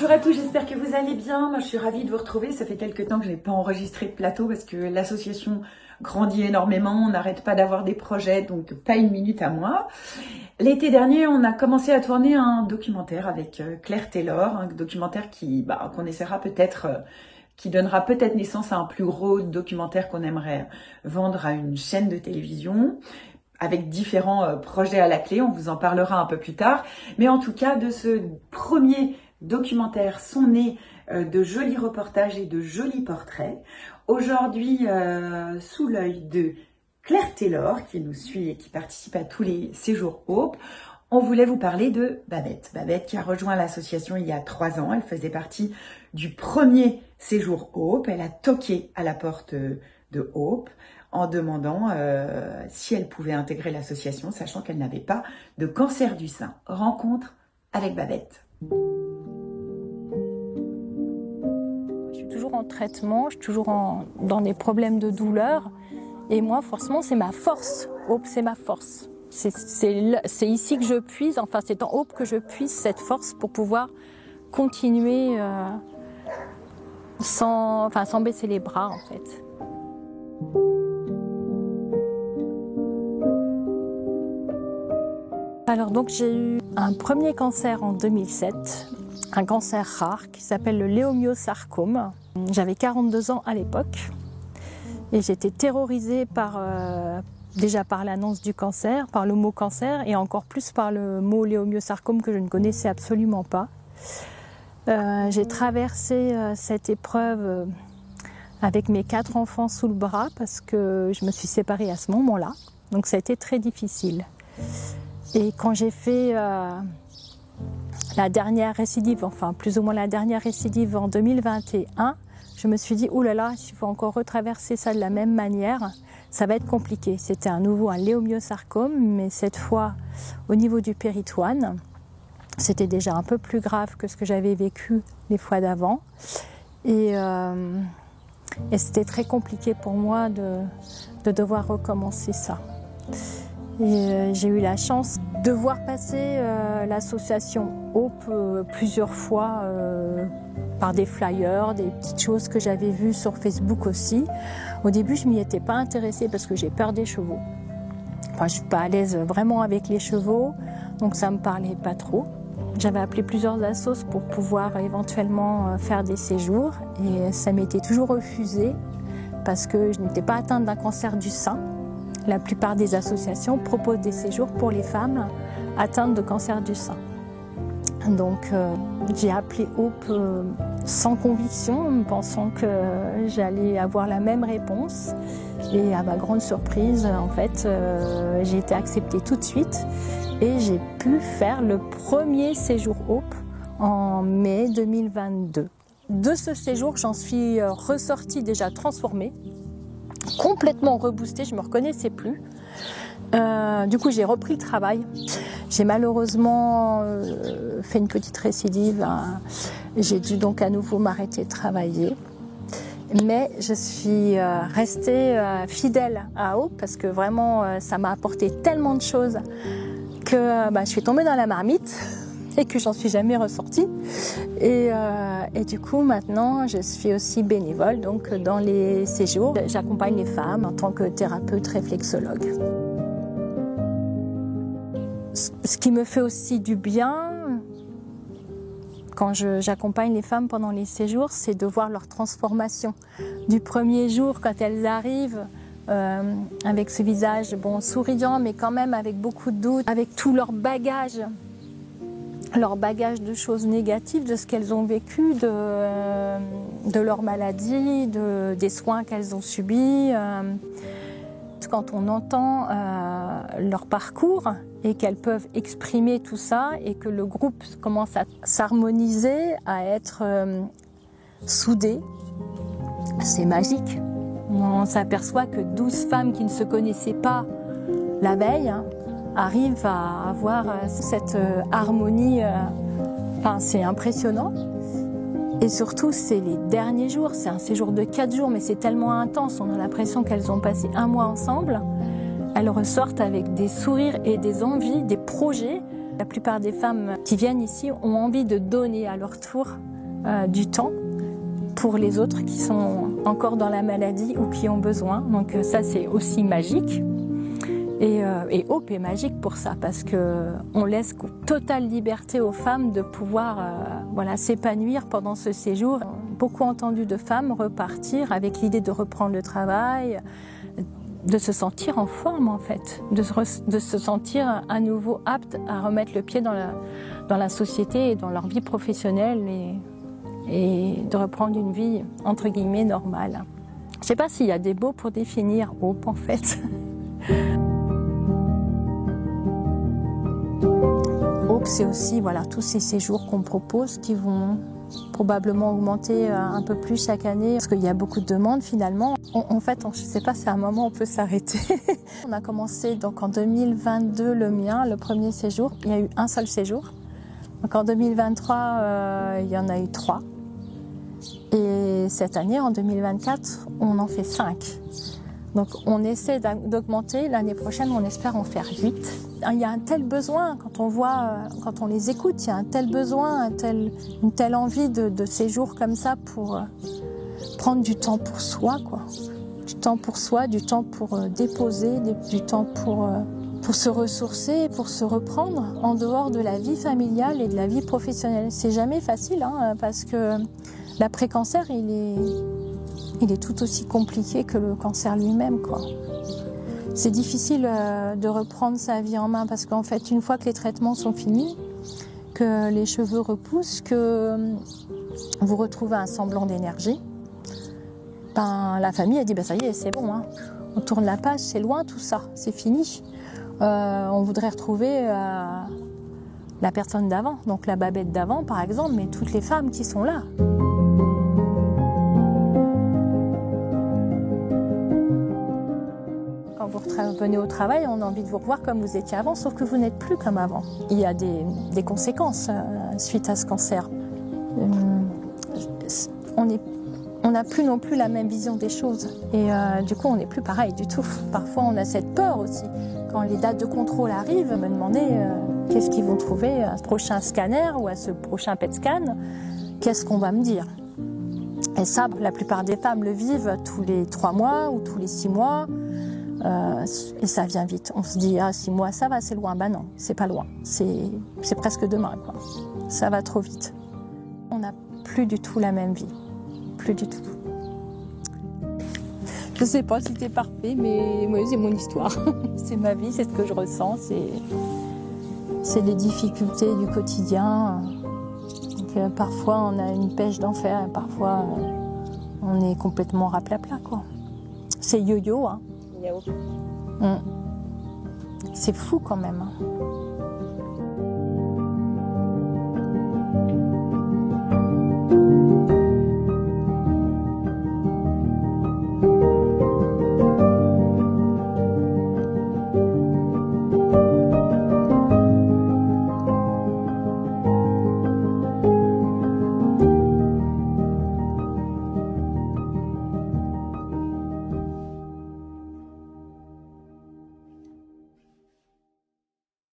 Bonjour à tous, j'espère que vous allez bien. Moi, je suis ravie de vous retrouver. Ça fait quelques temps que je n'ai pas enregistré de plateau parce que l'association grandit énormément. On n'arrête pas d'avoir des projets, donc pas une minute à moi. L'été dernier, on a commencé à tourner un documentaire avec Claire Taylor, un documentaire qu'on essaiera peut-être, qui donnera peut-être naissance à un plus gros documentaire qu'on aimerait vendre à une chaîne de télévision, avec différents projets à la clé. On vous en parlera un peu plus tard. Mais en tout cas, de ce premier documentaire sont nés de jolis reportages et de jolis portraits. Aujourd'hui, sous l'œil de Claire Taylor, qui nous suit et qui participe à tous les séjours Hope, on voulait vous parler de Babette. Babette qui a rejoint l'association il y a 3 ans. Elle faisait partie du premier séjour Hope. Elle a toqué à la porte de Hope en demandant si elle pouvait intégrer l'association, sachant qu'elle n'avait pas de cancer du sein. Rencontre avec Babette. Je suis toujours en traitement, je suis toujours dans des problèmes de douleur. Et moi, forcément, c'est ma force. Hope, c'est ma force. C'est ici que je puise, enfin, c'est en Hope que je puise cette force pour pouvoir continuer sans baisser les bras, en fait. Alors donc j'ai eu un premier cancer en 2007, un cancer rare qui s'appelle le léomyosarcome. J'avais 42 ans à l'époque et j'étais terrorisée déjà par l'annonce du cancer, par le mot cancer et encore plus par le mot léomyosarcome que je ne connaissais absolument pas. J'ai traversé cette épreuve avec mes 4 enfants sous le bras parce que je me suis séparée à ce moment-là, donc ça a été très difficile. Et quand j'ai fait la dernière récidive, enfin plus ou moins la dernière récidive en 2021, je me suis dit, oh là là, s'il faut encore retraverser ça de la même manière, ça va être compliqué. C'était à nouveau un léomyosarcome, mais cette fois au niveau du péritoine. C'était déjà un peu plus grave que ce que j'avais vécu les fois d'avant. Et c'était très compliqué pour moi de devoir recommencer ça. Et j'ai eu la chance de voir passer l'association Hope plusieurs fois par des flyers, des petites choses que j'avais vues sur Facebook aussi. Au début, je m'y étais pas intéressée parce que j'ai peur des chevaux. Enfin, je suis pas à l'aise vraiment avec les chevaux, donc ça me parlait pas trop. J'avais appelé plusieurs assos pour pouvoir éventuellement faire des séjours et ça m'était toujours refusé parce que je n'étais pas atteinte d'un cancer du sein. La plupart des associations proposent des séjours pour les femmes atteintes de cancer du sein. Donc j'ai appelé Hope sans conviction, pensant que j'allais avoir la même réponse. Et à ma grande surprise, en fait, j'ai été acceptée tout de suite et j'ai pu faire le premier séjour Hope en mai 2022. De ce séjour, j'en suis ressortie déjà transformée, complètement reboostée, je ne me reconnaissais plus. Du coup, j'ai repris le travail. J'ai malheureusement fait une petite récidive. J'ai dû donc à nouveau m'arrêter de travailler. Mais je suis restée fidèle à Hope parce que vraiment, ça m'a apporté tellement de choses que je suis tombée dans la marmite et que j'en suis jamais ressortie. Et du coup, maintenant, je suis aussi bénévole donc dans les séjours. J'accompagne les femmes en tant que thérapeute réflexologue. Ce qui me fait aussi du bien quand j'accompagne les femmes pendant les séjours, c'est de voir leur transformation. Du premier jour, quand elles arrivent, avec ce visage souriant, mais quand même avec beaucoup de doutes, avec tout leur bagage de choses négatives, de ce qu'elles ont vécu, de leur maladie, des soins qu'elles ont subis. Quand on entend leur parcours et qu'elles peuvent exprimer tout ça et que le groupe commence à s'harmoniser, à être soudé, c'est magique. On s'aperçoit que 12 femmes qui ne se connaissaient pas la veille arrivent à avoir cette harmonie. C'est impressionnant. Et surtout, c'est les derniers jours. C'est un séjour de 4 jours, mais c'est tellement intense. On a l'impression qu'elles ont passé 1 mois ensemble. Elles ressortent avec des sourires et des envies, des projets La plupart des femmes qui viennent ici ont envie de donner à leur tour du temps pour les autres qui sont encore dans la maladie ou qui ont besoin. Donc ça, c'est aussi magique. Et Hope est magique pour ça, parce qu'on laisse totale liberté aux femmes de pouvoir s'épanouir pendant ce séjour. Beaucoup entendu de femmes repartir avec l'idée de reprendre le travail, de se sentir en forme en fait, de se sentir à nouveau apte à remettre le pied dans la société et dans leur vie professionnelle et de reprendre une vie entre guillemets normale. Je ne sais pas s'il y a des mots pour définir Hope en fait. Hope, c'est aussi tous ces séjours qu'on propose qui vont probablement augmenter un peu plus chaque année parce qu'il y a beaucoup de demandes finalement. En fait, je ne sais pas si à un moment on peut s'arrêter. On a commencé donc en 2022 le mien, le premier séjour. Il y a eu un seul séjour. Donc en 2023, il y en a eu 3. Et cette année, en 2024, on en fait 5. Donc on essaie d'augmenter. L'année prochaine, on espère en faire 8. Il y a un tel besoin, quand on les écoute, il y a un tel besoin, une telle envie de séjours comme ça pour prendre du temps pour soi, quoi. Du temps pour soi, du temps pour déposer, du temps pour se ressourcer, pour se reprendre en dehors de la vie familiale et de la vie professionnelle. C'est jamais facile, parce que l'après-cancer, il est tout aussi compliqué que le cancer lui-même, quoi. C'est difficile de reprendre sa vie en main parce qu'en fait, une fois que les traitements sont finis, que les cheveux repoussent, que vous retrouvez un semblant d'énergie, la famille a dit ça y est, c'est bon, on tourne la page, c'est loin tout ça, c'est fini. On voudrait retrouver la personne d'avant, donc la Babette d'avant par exemple, mais toutes les femmes qui sont là. Quand vous revenez au travail, on a envie de vous revoir comme vous étiez avant, sauf que vous n'êtes plus comme avant. Il y a des conséquences suite à ce cancer. On n'a plus non plus la même vision des choses. Et du coup, on n'est plus pareil du tout. Parfois, on a cette peur aussi. Quand les dates de contrôle arrivent, me demander qu'est-ce qu'ils vont trouver à ce prochain scanner ou à ce prochain PET scan, qu'est-ce qu'on va me dire. Et ça, la plupart des femmes le vivent tous les 3 mois ou tous les 6 mois. Et ça vient vite. On se dit, 6 mois, ça va, c'est loin. Ben non, c'est pas loin. C'est presque demain, quoi. Ça va trop vite. On n'a plus du tout la même vie. Plus du tout. Je sais pas si c'est parfait, mais moi, c'est mon histoire. C'est ma vie, c'est ce que je ressens. C'est les difficultés du quotidien. Donc, parfois, on a une pêche d'enfer. Parfois, on est complètement raplapla, quoi. C'est yo-yo, C'est fou quand même.